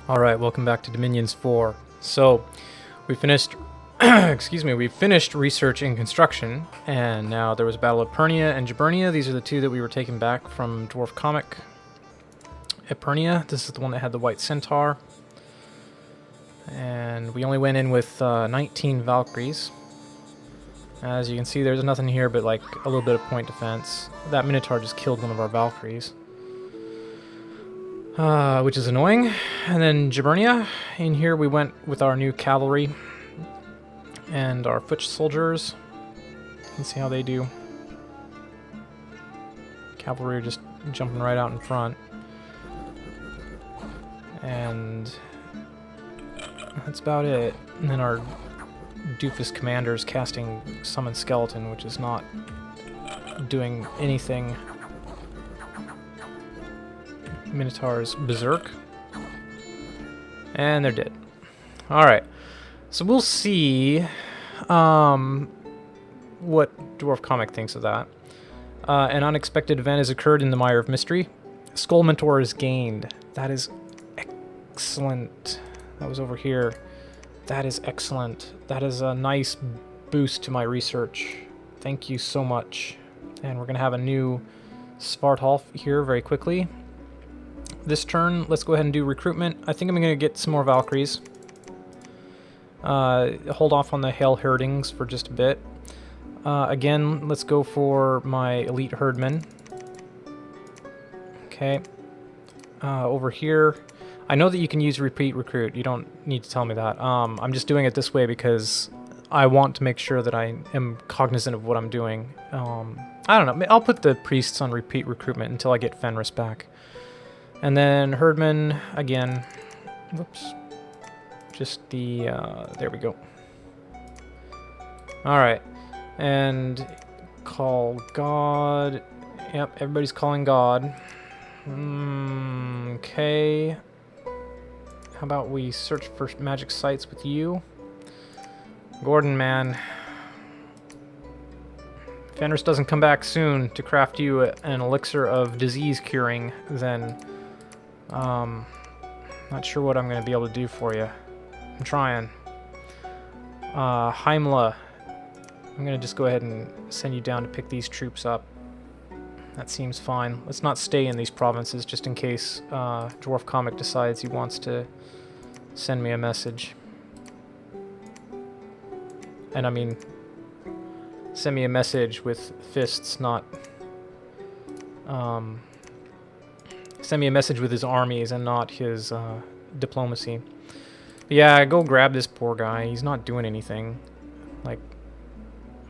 Alright, welcome back to Dominions 4. So, we finished, excuse me, we finished research and construction, and now there was a battle of Epernia and Jaburnia. These are the two that we were taking back from Dwarf Comic. Epernia, this is the one that had the white centaur. And we only went in with 19 Valkyries. As you can see, there's nothing here but like a little bit of point defense. That Minotaur just killed one of our Valkyries. Which is annoying. And then Jaburnia. In here we went with our new cavalry and our foot soldiers. Let's see how they do. Cavalry are just jumping right out in front. And that's about it. And then our doofus commander's casting Summon Skeleton, which is not doing anything. Minotaur's Berserk. And they're dead. Alright. So we'll see what Dwarf Comic thinks of that. An unexpected event has occurred in the Mire of Mystery. Skull Mentor is gained. That is excellent. That was over here. That is excellent. That is a nice boost to my research. Thank you so much. And we're going to have a new Svartalf here very quickly. This turn, let's go ahead and do recruitment. I think I'm going to get some more Valkyries. Hold off on the Hail Herdings for just a bit. Again, let's go for my Elite Herdmen. Okay. Over here, I know that you can use Repeat Recruit. You don't need to tell me that. I'm just doing it this way because I want to make sure that I am cognizant of what I'm doing. I don't know. I'll put the Priests on Repeat Recruitment until I get Fenris back. And then Herdman, again, whoops, just the, there we go. Alright, and call God, yep, everybody's calling God. Okay, how about we search for magic sites with you? Gordon, man. If Fenris doesn't come back soon to craft you an elixir of disease curing, then not sure what I'm going to be able to do for you. I'm trying. Heimla. I'm going to just go ahead and send you down to pick these troops up. That seems fine. Let's not stay in these provinces just in case Dwarf Comic decides he wants to send me a message. And I mean, send me a message with fists, not... send me a message with his armies and not his diplomacy. But yeah, go grab this poor guy. He's not doing anything. Like,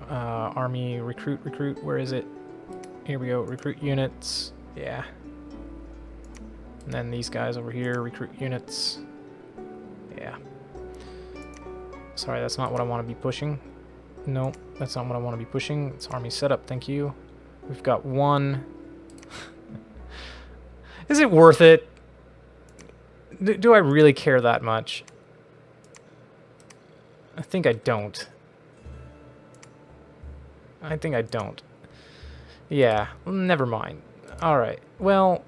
army, recruit, where is it? Here we go, recruit units. Yeah. And then these guys over here, recruit units. Yeah. Sorry, that's not what I want to be pushing. No, that's not what I want to be pushing. It's army setup, thank you. We've got one... Is it worth it? Do I really care that much? I think I don't. I think I don't. Yeah, never mind. Alright, well,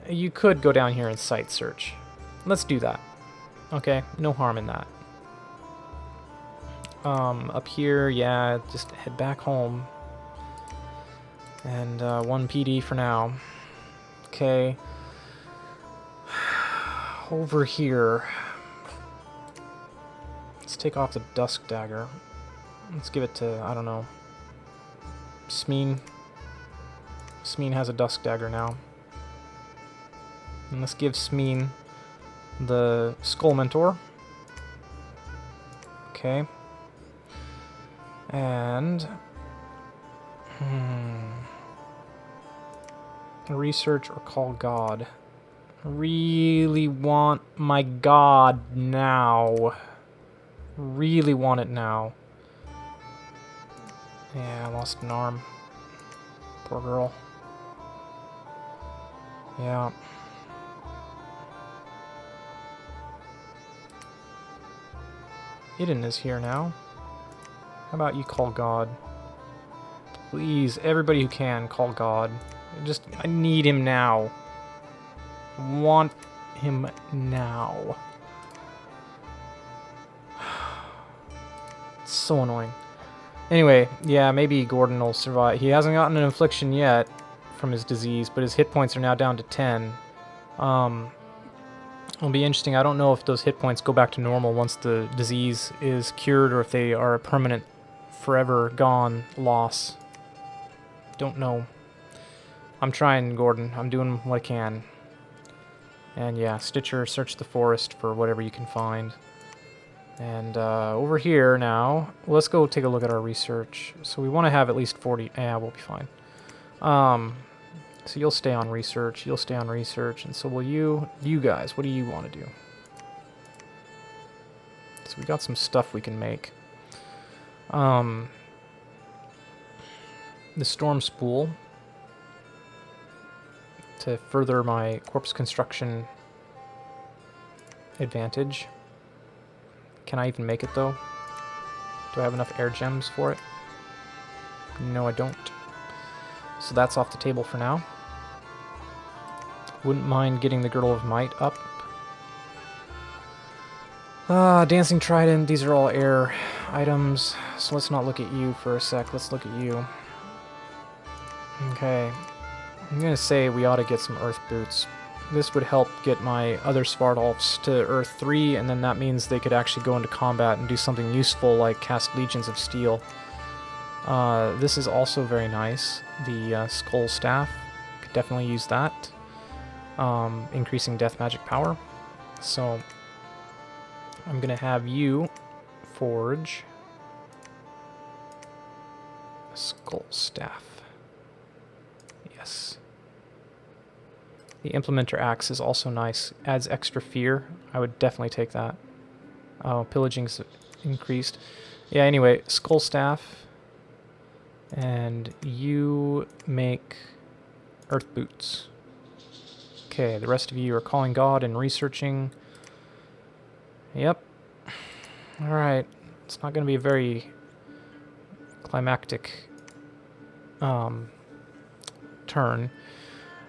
you could go down here and site search. Let's do that. Okay, no harm in that. Up here, yeah, just head back home. And 1 PD for now. Okay. Over here. Let's take off the Dusk Dagger. Let's give it to, I don't know, Smeen. Smeen has a Dusk Dagger now. And let's give Smeen the Skull Mentor. Okay. And... research or call God. Really want my God now. Really want it now. Yeah, I lost an arm. Poor girl. Yeah. Eden is here now. How about you call God? Please, everybody who can, call God. I need him now. Want him now. It's so annoying. Anyway, yeah, maybe Gordon will survive. He hasn't gotten an affliction yet from his disease, but his hit points are now down to 10. It'll be interesting. I don't know if those hit points go back to normal once the disease is cured or if they are a permanent, forever gone loss. Don't know. I'm trying, Gordon. I'm doing what I can. And yeah, Stitcher, search the forest for whatever you can find. And over here now, let's go take a look at our research. So we want to have at least 40. Yeah, we'll be fine. So you'll stay on research. You'll stay on research. And so will you. You guys, what do you want to do? So we got some stuff we can make. The storm spool to further my corpse construction advantage. Can I even make it though? Do I have enough air gems for it? No, I don't. So that's off the table for now. Wouldn't mind getting the Girdle of Might up. Dancing Trident, these are all air items, so let's not look at you for a sec, let's look at you. Okay, I'm gonna say we ought to get some Earth Boots. This would help get my other Svartalfs to Earth 3, and then that means they could actually go into combat and do something useful like cast Legions of Steel. This is also very nice. The Skull Staff, could definitely use that. Increasing death magic power. So I'm gonna have you forge a Skull Staff. Yes. The Implementer Axe is also nice. Adds extra fear. I would definitely take that. Oh, pillaging's increased. Yeah, anyway, Skull Staff. And you make Earth Boots. Okay, the rest of you are calling God and researching. Yep. Alright. It's not going to be a very climactic turn.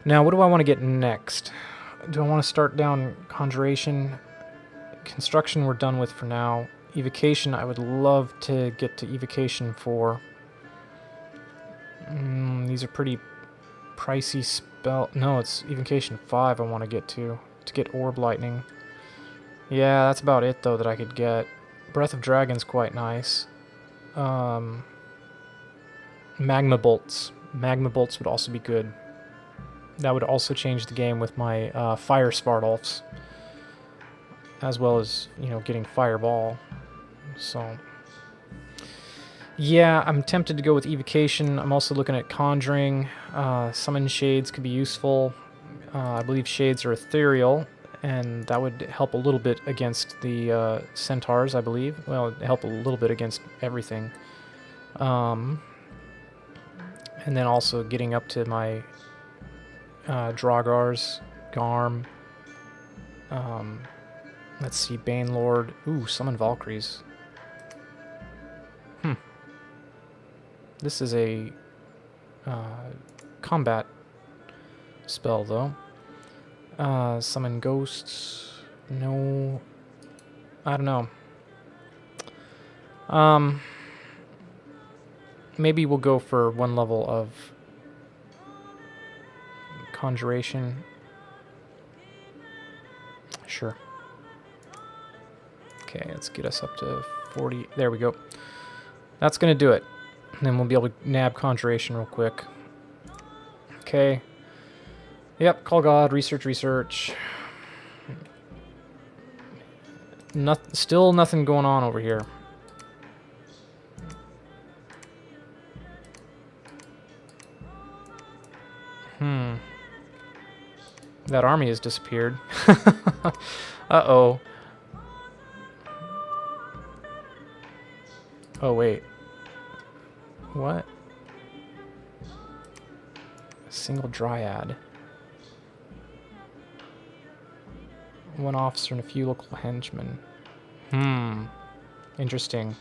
Now, what do I want to get next? Do I want to start down Conjuration? Construction we're done with for now. Evocation, I would love to get to Evocation 4. These are pretty pricey spell. No, it's Evocation 5 I want to get Orb Lightning. Yeah, that's about it, though, that I could get. Breath of Dragon's quite nice. Magma Bolts. Magma Bolts would also be good. That would also change the game with my Fire Svartalfs. As well as, you know, getting Fireball. So, yeah, I'm tempted to go with Evocation. I'm also looking at Conjuring. Summon Shades could be useful. I believe Shades are ethereal, and that would help a little bit against the Centaurs, I believe. Well, it'd help a little bit against everything. And then also getting up to my Draugars, Garm. Let's see, Banelord. Ooh, Summon Valkyries. This is a combat spell, though. Summon Ghosts. No. I don't know. Maybe we'll go for one level of Conjuration. Sure. Okay, let's get us up to 40. There we go. That's going to do it. And then we'll be able to nab Conjuration real quick. Okay. Yep, call God, research. Still nothing going on over here. That army has disappeared. Uh-oh. Oh, wait. What? A single Dryad. One officer and a few local henchmen. Interesting.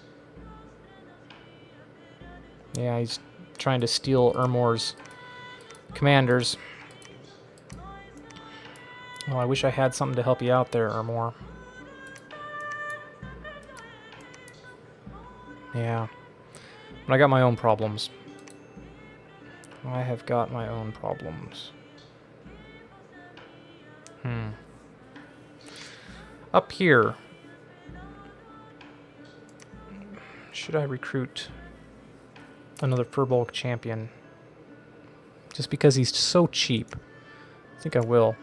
Yeah, he's trying to steal Ermor's commanders. Well, I wish I had something to help you out there, or more. Yeah. But I got my own problems. I have got my own problems. Up here. Should I recruit another Furbolg champion? Just because he's so cheap. I think I will.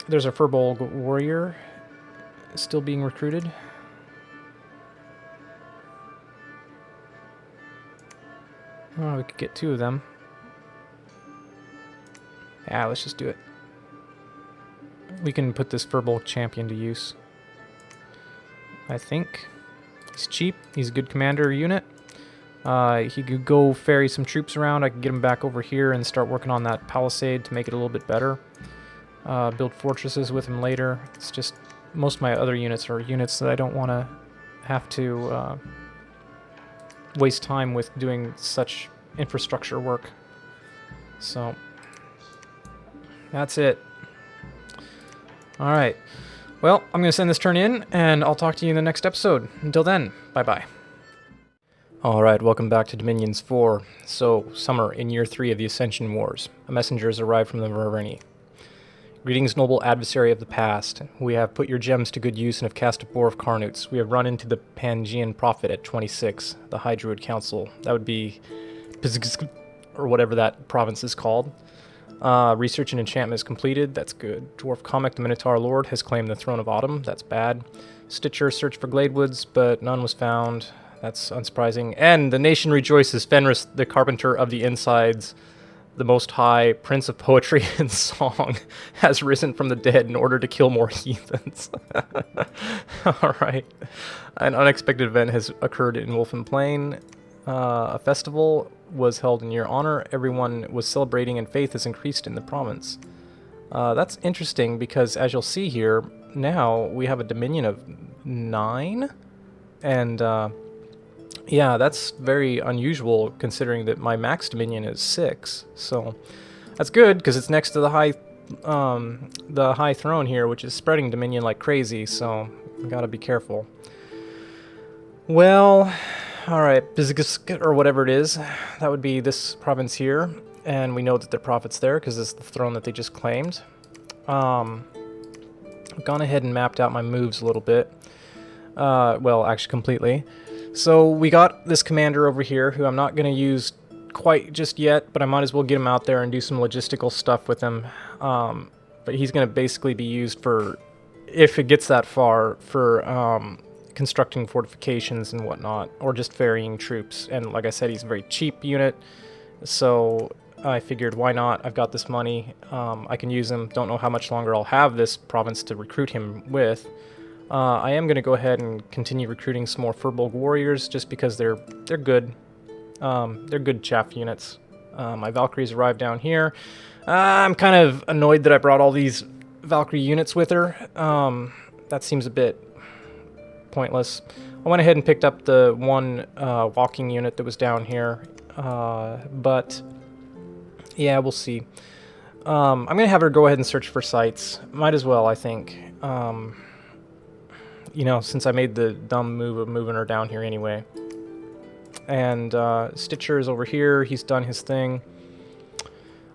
There's a Furbolg warrior still being recruited. Oh, we could get 2 of them. Yeah, let's just do it. We can put this Furbolg champion to use. I think. He's cheap. He's a good commander unit. He could go ferry some troops around. I could get him back over here and start working on that palisade to make it a little bit better. Build fortresses with him later. It's just most of my other units are units that I don't want to have to waste time with doing such infrastructure work. So that's it. Alright. Well, I'm going to send this turn in, and I'll talk to you in the next episode. Until then, bye-bye. Alright, welcome back to Dominions 4. So, summer in year 3 of the Ascension Wars. A messenger has arrived from the Ververni. Greetings, noble adversary of the past. We have put your gems to good use and have cast a boar of Carnutes. We have run into the Pangean Prophet at 26, the High Druid Council. That would be... or whatever that province is called. Research and enchantment is completed. That's good. Dwarf Comic, the Minotaur Lord, has claimed the Throne of Autumn. That's bad. Stitcher searched for Gladewoods, but none was found. That's unsurprising. And the nation rejoices. Fenris, the Carpenter of the Insides, the Most High, Prince of Poetry and Song, has risen from the dead in order to kill more heathens. Alright. An unexpected event has occurred in Wolfen Plain. A festival was held in your honor. Everyone was celebrating and faith has increased in the province. That's interesting because, as you'll see here, now we have a dominion of 9. And, yeah, that's very unusual considering that my max dominion is 6. So that's good because it's next to the high throne here, which is spreading dominion like crazy. So you gotta be careful. Well, all right, or whatever it is, that would be this province here, and we know that their prophet's there because it's the throne that they just claimed. I've gone ahead and mapped out my moves a little bit. Well, actually completely. So we got this commander over here who I'm not going to use quite just yet, but I might as well get him out there and do some logistical stuff with him. But he's going to basically be used for, if it gets that far, for constructing fortifications and whatnot, or just ferrying troops. And like I said, he's a very cheap unit, so I figured why not? I've got this money. I can use him. Don't know how much longer I'll have this province to recruit him with. I am going to go ahead and continue recruiting some more Furbolg warriors just because they're good. They're good chaff units. My Valkyries arrived down here. I'm kind of annoyed that I brought all these Valkyrie units with her. That seems a bit pointless. I went ahead and picked up the one walking unit that was down here. But yeah, we'll see. I'm going to have her go ahead and search for sites. Might as well, I think. You know, since I made the dumb move of moving her down here anyway. And Stitcher is over here. He's done his thing.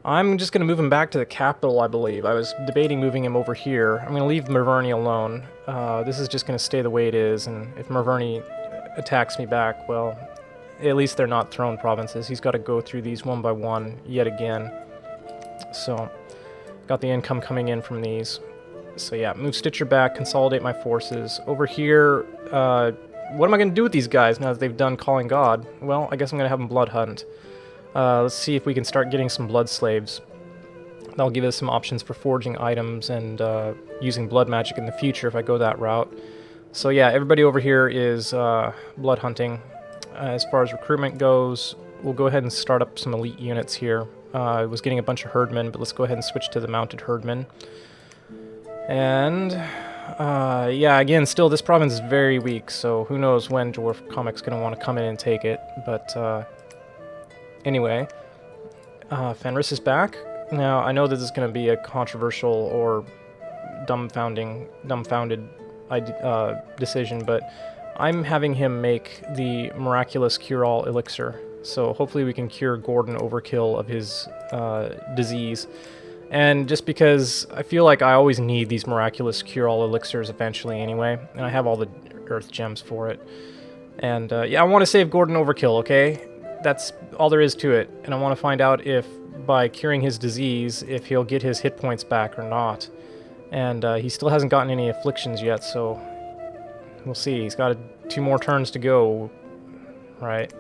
I'm just going to move him back to the capital, I believe. I was debating moving him over here. I'm going to leave Merverni alone. This is just going to stay the way it is, and if Merverni attacks me back, well, at least they're not throne provinces. He's got to go through these one by one yet again. So, got the income coming in from these. So yeah, move Stitcher back, consolidate my forces. Over here, what am I going to do with these guys now that they've done Calling God? Well, I guess I'm going to have them blood hunt. Let's see if we can start getting some blood slaves. That'll give us some options for forging items and using blood magic in the future if I go that route. So yeah, everybody over here is blood hunting. As far as recruitment goes, we'll go ahead and start up some elite units here. I was getting a bunch of herdmen, but let's go ahead and switch to the mounted herdmen. And, yeah, again, still, this province is very weak, so who knows when Dwarf Comic's going to want to come in and take it. But, anyway, Fenris is back. Now, I know this is going to be a controversial or dumbfounded decision, but I'm having him make the miraculous cure-all elixir. So hopefully we can cure Gordon Overkill of his disease. And just because I feel like I always need these miraculous cure-all elixirs eventually anyway, and I have all the earth gems for it. And yeah, I want to save Gordon Overkill, okay? That's all there is to it. And I want to find out if, by curing his disease, if he'll get his hit points back or not. And he still hasn't gotten any afflictions yet, so we'll see. He's got 2 more turns to go, right?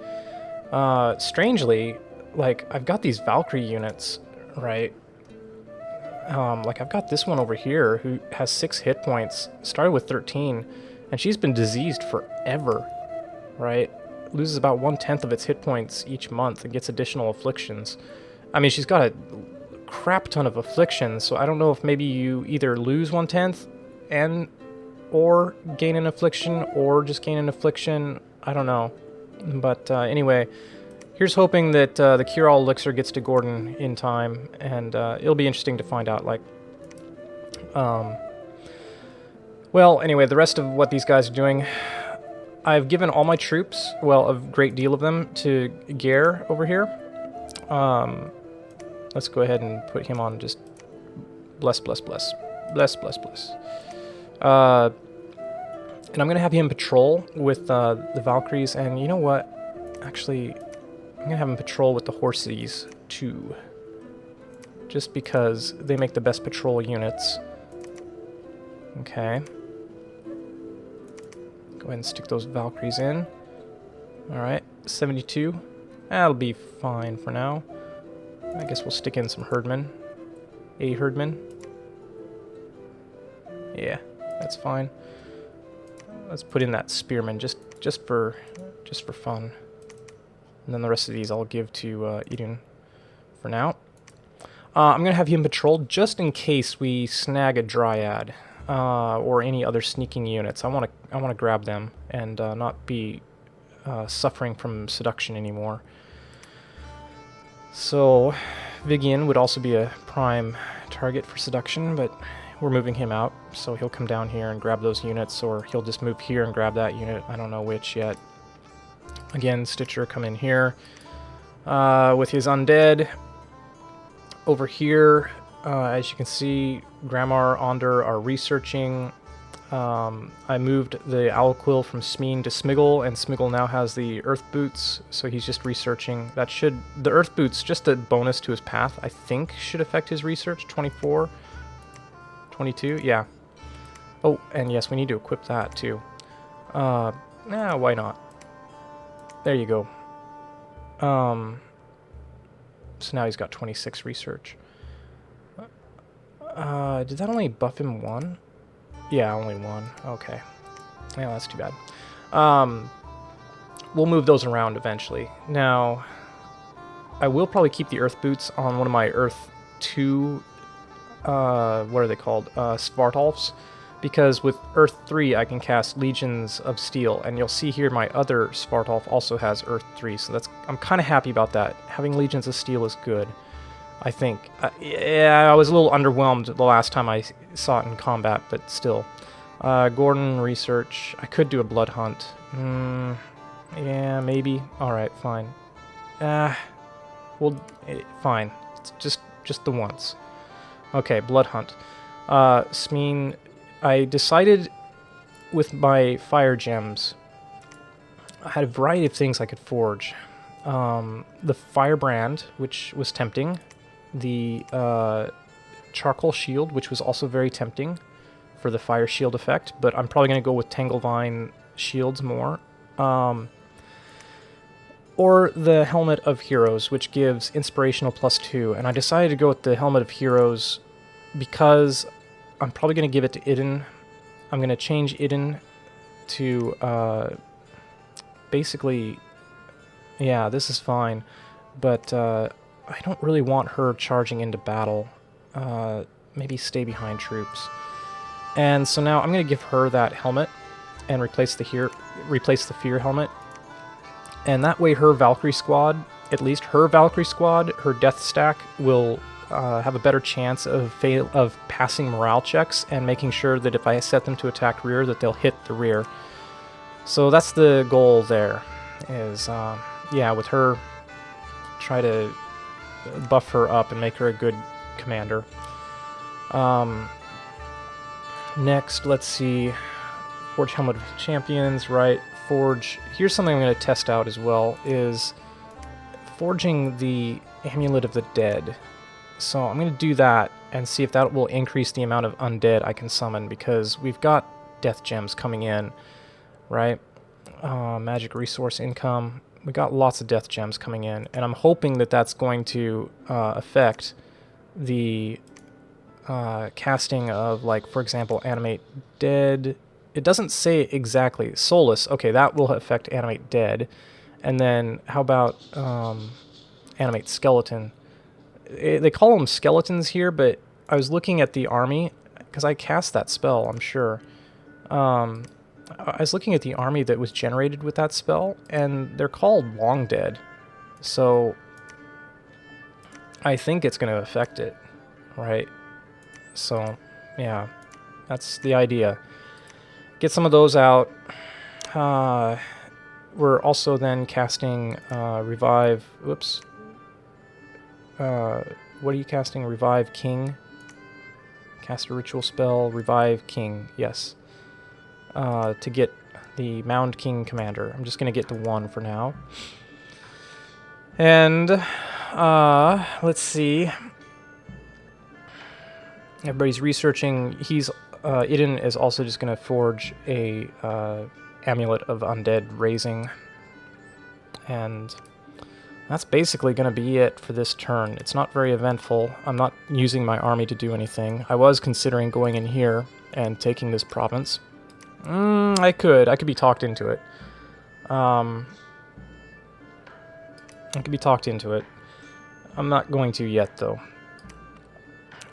Strangely, like, I've got these Valkyrie units, right? Like, I've got this one over here who has 6 hit points, started with 13, and she's been diseased forever, right? Loses about 1/10 of its hit points each month and gets additional afflictions. I mean, she's got a crap ton of afflictions, so I don't know if maybe you either lose 1/10 or gain an affliction, or just gain an affliction. I don't know. But anyway, here's hoping that the cure-all elixir gets to Gordon in time, and it'll be interesting to find out, like... Well, anyway, the rest of what these guys are doing... I've given all my troops, well, a great deal of them, to Gare over here. Let's go ahead and put him on just bless, bless, bless. Bless, bless, bless. And I'm going to have him patrol with the Valkyries, and you know what? Actually, I'm going to have him patrol with the Horsies, too. Just because they make the best patrol units. Okay. Go ahead and stick those Valkyries in. Alright, 72. That'll be fine for now. I guess we'll stick in some Herdmen. A Herdman. Yeah, that's fine. Let's put in that Spearman just for fun. And then the rest of these I'll give to Idun for now. I'm gonna have him patrol just in case we snag a Dryad. Or any other sneaking units. I want to grab them and not be suffering from seduction anymore. So Vigian would also be a prime target for seduction, but we're moving him out, so he'll come down here and grab those units, or he'll just move here and grab that unit. I don't know which yet. Again, Stitcher come in here with his undead. Over here, as you can see, Grammar, Onder are researching. I moved the Owlquill from Smeen to Smiggle, and Smiggle now has the Earth Boots, so he's just researching. That should... The Earth Boots, just a bonus to his path, I think should affect his research. 24, 22, yeah. Oh, and yes, we need to equip that too. Why not? There you go. So now he's got 26 research. Did that only buff him 1? Yeah, only 1. Okay. Yeah, that's too bad. We'll move those around eventually. Now, I will probably keep the Earth Boots on one of my Earth 2, what are they called? Svartalfs. Because with Earth 3, I can cast Legions of Steel, and you'll see here my other Svartalf also has Earth 3, so that's... I'm kind of happy about that. Having Legions of Steel is good, I think. Yeah, I was a little underwhelmed the last time I saw it in combat, but still. Gordon, research. I could do a blood hunt. Yeah, maybe. Alright, fine. Well, fine. It's just the once. Okay, blood hunt. Smeen... I decided with my fire gems, I had a variety of things I could forge. The firebrand, which was tempting. The charcoal shield, which was also very tempting for the fire shield effect, but I'm probably going to go with Tanglevine shields more. Or the Helmet of Heroes, which gives inspirational +2, and I decided to go with the Helmet of Heroes because I'm probably going to give it to Idun. I'm going to change Idun to, basically, yeah, this is fine, but I don't really want her charging into battle. Maybe stay behind troops. And so now I'm going to give her that helmet and replace the Fear helmet. And that way her Valkyrie squad, at least her Valkyrie squad, her death stack will have a better chance of passing morale checks and making sure that if I set them to attack rear, that they'll hit the rear. So that's the goal there, is, yeah, with her, try to buff her up and make her a good commander. Next, let's see, Forge Helmet of Champions, right, Forge, here's something I'm going to test out as well, is forging the Amulet of the Dead. So I'm going to do that and see if that will increase the amount of undead I can summon, because we've got death gems coming in, right? Magic resource income. We got lots of death gems coming in, and I'm hoping that that's going to affect the casting of, like, for example, Animate Dead. It doesn't say exactly. Soulless. Okay, that will affect Animate Dead. And then how about Animate Skeleton? They call them skeletons here, but I was looking at the army, because I cast that spell, I'm sure. I was looking at the army that was generated with that spell, and they're called Long Dead. So I think it's going to affect it, right? So, yeah, that's the idea. Get some of those out. We're also then casting Revive. Whoops. What are you casting? Revive King. Cast a ritual spell. Revive King. Yes. To get the Mound King Commander. I'm just going to get to 1 for now. And let's see. Everybody's researching. Iden is also just going to forge a Amulet of Undead Raising. And that's basically going to be it for this turn. It's not very eventful. I'm not using my army to do anything. I was considering going in here and taking this province. I could be talked into it. I could be talked into it. I'm not going to yet, though.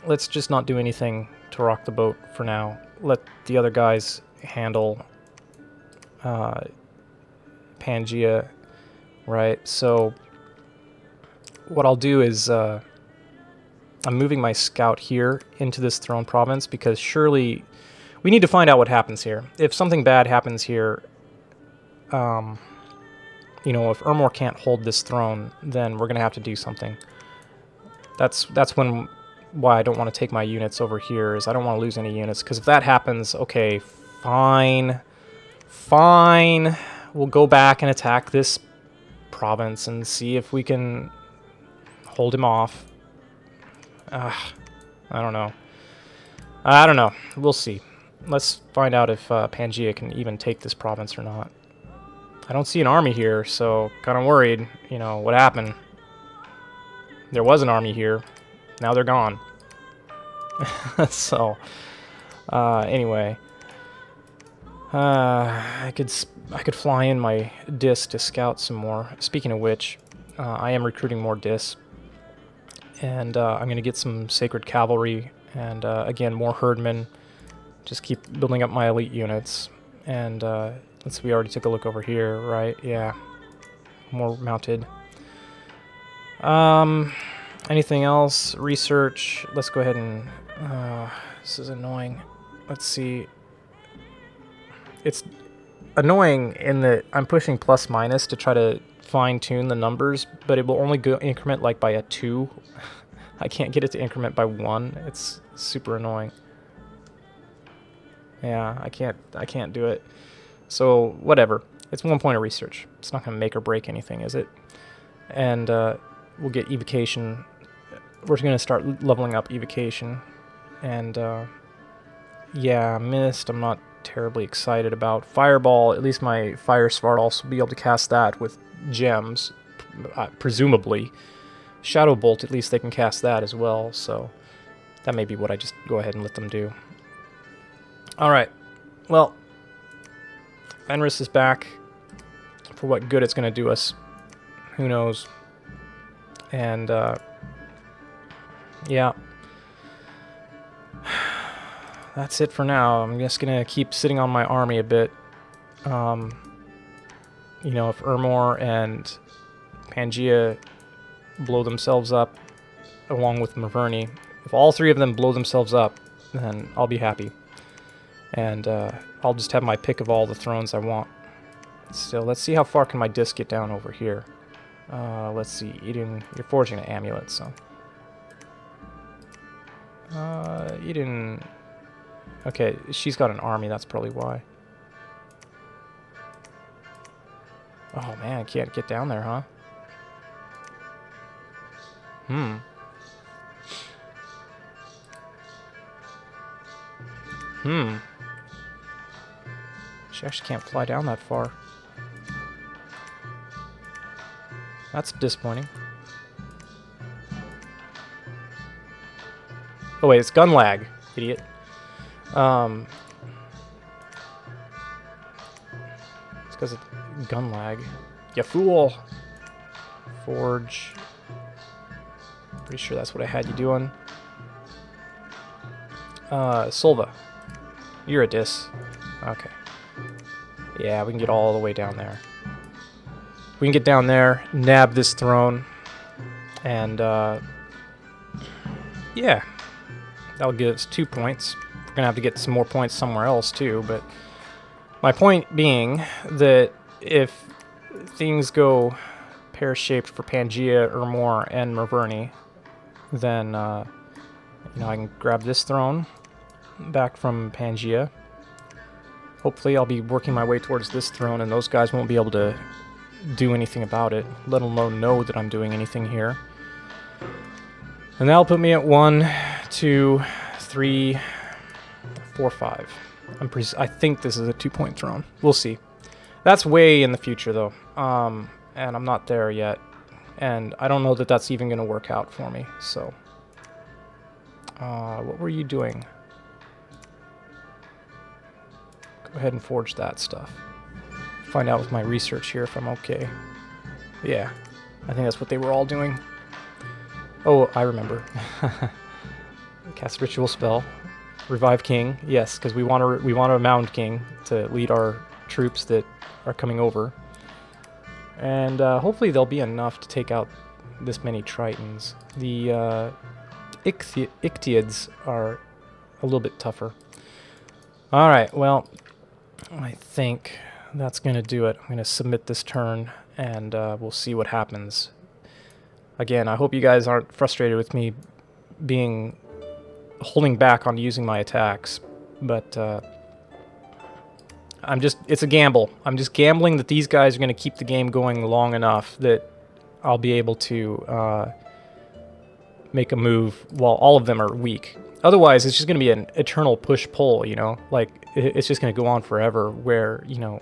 Let's just not do anything to rock the boat for now. Let the other guys handle Pangea, right? So what I'll do is I'm moving my scout here into this throne province, because surely we need to find out what happens here. If something bad happens here, you know, if Ermor can't hold this throne, then we're going to have to do something. That's why I don't want to take my units over here, is I don't want to lose any units, because if that happens, okay, fine. Fine. We'll go back and attack this province and see if we can hold him off. I don't know. I don't know. We'll see. Let's find out if Pangea can even take this province or not. I don't see an army here, so kind of worried. You know, what happened? There was an army here. Now they're gone. So, anyway. I could fly in my Dis to scout some more. Speaking of which, I am recruiting more Dis. And I'm going to get some Sacred Cavalry and, again, more Herdmen. Just keep building up my elite units. And let's see, we already took a look over here, right? Yeah. More mounted. Anything else? Research. Let's go ahead and... this is annoying. Let's see. It's annoying in that I'm pushing plus minus to try to fine-tune the numbers, but it will only go increment like by a 2. I can't get it to increment by 1. It's super annoying. Yeah, I can't do it. So, whatever. It's 1 point of research. It's not going to make or break anything, is it? And we'll get evocation. We're going to start leveling up evocation. And, yeah, Mist, I'm not terribly excited about. Fireball, at least my Fire Svartalfs will be able to cast that with gems, presumably. Shadow Bolt, at least they can cast that as well, so that may be what I just go ahead and let them do. Alright, well, Fenris is back. For what good it's going to do us, who knows. And, yeah. That's it for now. I'm just going to keep sitting on my army a bit. You know, if Ermor and Pangea blow themselves up, along with Maverny. If all three of them blow themselves up, then I'll be happy. And I'll just have my pick of all the thrones I want. So let's see how far can my disc get down over here. Let's see, you're forging an amulet, so... Okay, she's got an army, that's probably why. Oh man, I can't get down there, huh? She actually can't fly down that far. That's disappointing. Oh wait, it's gun lag, idiot. It's because of gun lag. You fool! Forge. Pretty sure that's what I had you doing. Silva. You're a dis. Okay. Yeah, we can get all the way down there. We can get down there, nab this throne, and, yeah. That'll give us 2 points. We're gonna have to get some more points somewhere else, too, but my point being that if things go pear-shaped for Pangaea, Ermor, and Maverny, then, you know, I can grab this throne back from Pangaea. Hopefully I'll be working my way towards this throne, and those guys won't be able to do anything about it, let alone know that I'm doing anything here. And that'll put me at 1, 2, 3, 4, 5. I think this is a 2-point throne. We'll see. That's way in the future, though. And I'm not there yet. And I don't know that that's even going to work out for me, so... what were you doing? Go ahead and forge that stuff. Find out with my research here if I'm okay. Yeah, I think that's what they were all doing. Oh, I remember. Cast ritual spell. Revive king. Yes, because we want a mound king to lead our troops that are coming over. And hopefully there'll be enough to take out this many Tritons. The Ichthyids are a little bit tougher. Alright, well, I think that's going to do it. I'm going to submit this turn, and we'll see what happens. Again, I hope you guys aren't frustrated with me holding back on using my attacks, but it's a gamble. I'm just gambling that these guys are going to keep the game going long enough that I'll be able to make a move while all of them are weak. Otherwise, it's just going to be an eternal push-pull, you know? Like, it's just going to go on forever where, you know,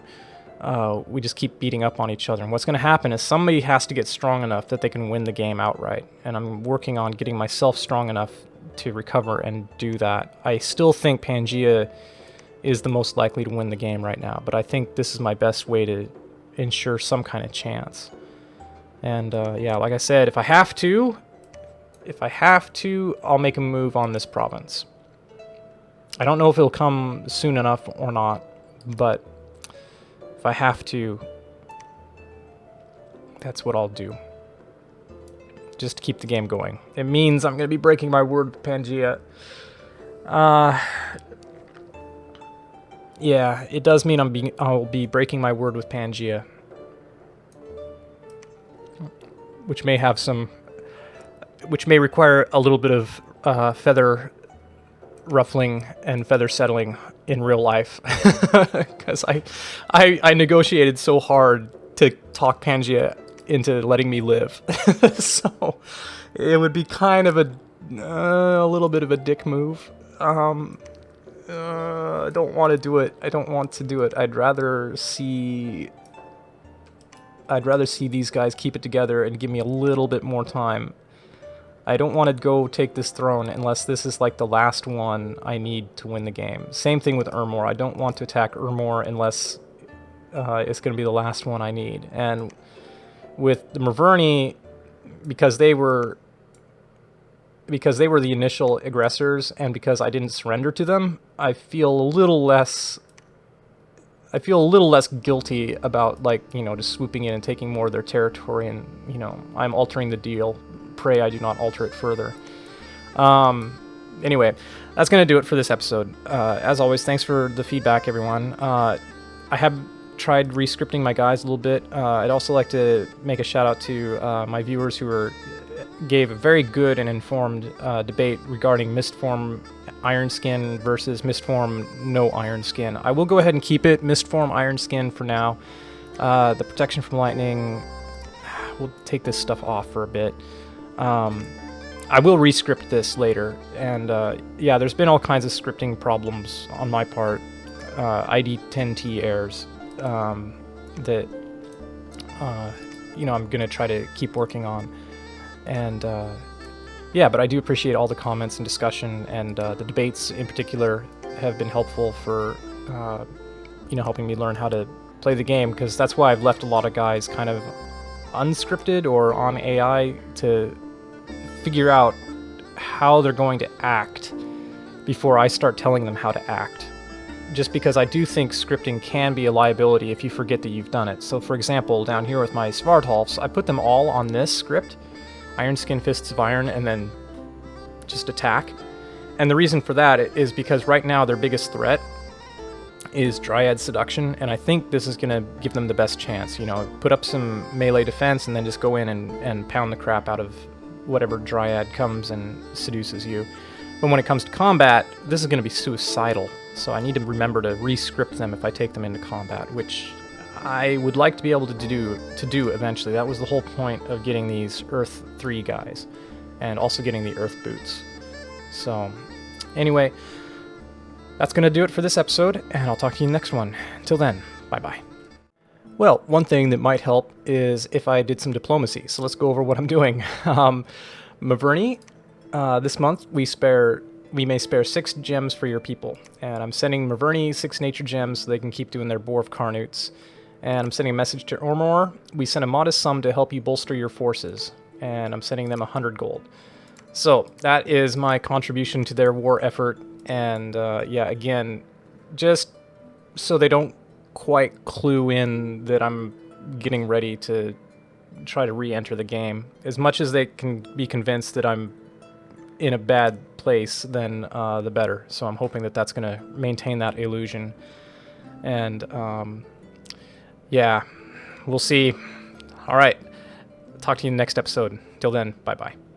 we just keep beating up on each other. And what's going to happen is somebody has to get strong enough that they can win the game outright. And I'm working on getting myself strong enough to recover and do that. I still think Pangaea is the most likely to win the game right now, but I think this is my best way to ensure some kind of chance. And yeah, like I said, if I have to, I'll make a move on this province. I don't know if it'll come soon enough or not, but if I have to, that's what I'll do. Just to keep the game going. It means I'm going to be breaking my word with Pangaea. Yeah, it does mean I'll be breaking my word with Pangaea. Which may require a little bit of feather ruffling and feather settling in real life. Because I negotiated so hard to talk Pangaea into letting me live. So it would be kind of a little bit of a dick move. I don't want to do it. I don't want to do it. I'd rather see these guys keep it together and give me a little bit more time. I don't want to go take this throne unless this is like the last one I need to win the game. Same thing with Ermor. I don't want to attack Ermor unless it's going to be the last one I need. And with the Maverny, because they were the initial aggressors, and because I didn't surrender to them, I feel a little less I feel a little less guilty about, like, you know, just swooping in and taking more of their territory, and, you know, I'm altering the deal. Pray I do not alter it further. Anyway, that's going to do it for this episode. As always, thanks for the feedback, everyone. I have tried re-scripting my guys a little bit. I'd also like to make a shout out to my viewers who gave a very good and informed debate regarding Mistform Iron Skin versus Mistform No Iron Skin. I will go ahead and keep it Mistform Iron Skin for now. The protection from lightning, we'll take this stuff off for a bit. I will re-script this later, and yeah, there's been all kinds of scripting problems on my part, ID10T errors that you know, I'm gonna try to keep working on, and yeah, but I do appreciate all the comments and discussion, and the debates in particular have been helpful for you know, helping me learn how to play the game, because that's why I've left a lot of guys kind of unscripted or on AI to figure out how they're going to act before I start telling them how to act. Just because I do think scripting can be a liability if you forget that you've done it. So for example, down here with my Svartalfs, I put them all on this script, Iron Skin, Fists of Iron, and then just attack. And the reason for that is because right now their biggest threat is Dryad Seduction, and I think this is going to give them the best chance. You know, put up some melee defense and then just go in and pound the crap out of whatever Dryad comes and seduces you. But when it comes to combat, this is going to be suicidal, so I need to remember to re-script them if I take them into combat, which I would like to be able to do eventually. That was the whole point of getting these Earth 3 guys, and also getting the Earth boots. So, anyway, that's going to do it for this episode, and I'll talk to you in the next one. Until then, bye-bye. Well, one thing that might help is if I did some diplomacy, so let's go over what I'm doing. Maverni, this month we may spare 6 gems for your people, and I'm sending Maverni 6 nature gems so they can keep doing their Boar of Carnutes. And I'm sending a message to Ormor. We send a modest sum to help you bolster your forces, and I'm sending them 100 gold. So that is my contribution to their war effort, and yeah, again, just so they don't quite clue in that I'm getting ready to try to re-enter the game. As much as they can be convinced that I'm in a bad place, then the better. So I'm hoping that that's going to maintain that illusion. And yeah, we'll see. All right, talk to you in the next episode. Till then, bye-bye.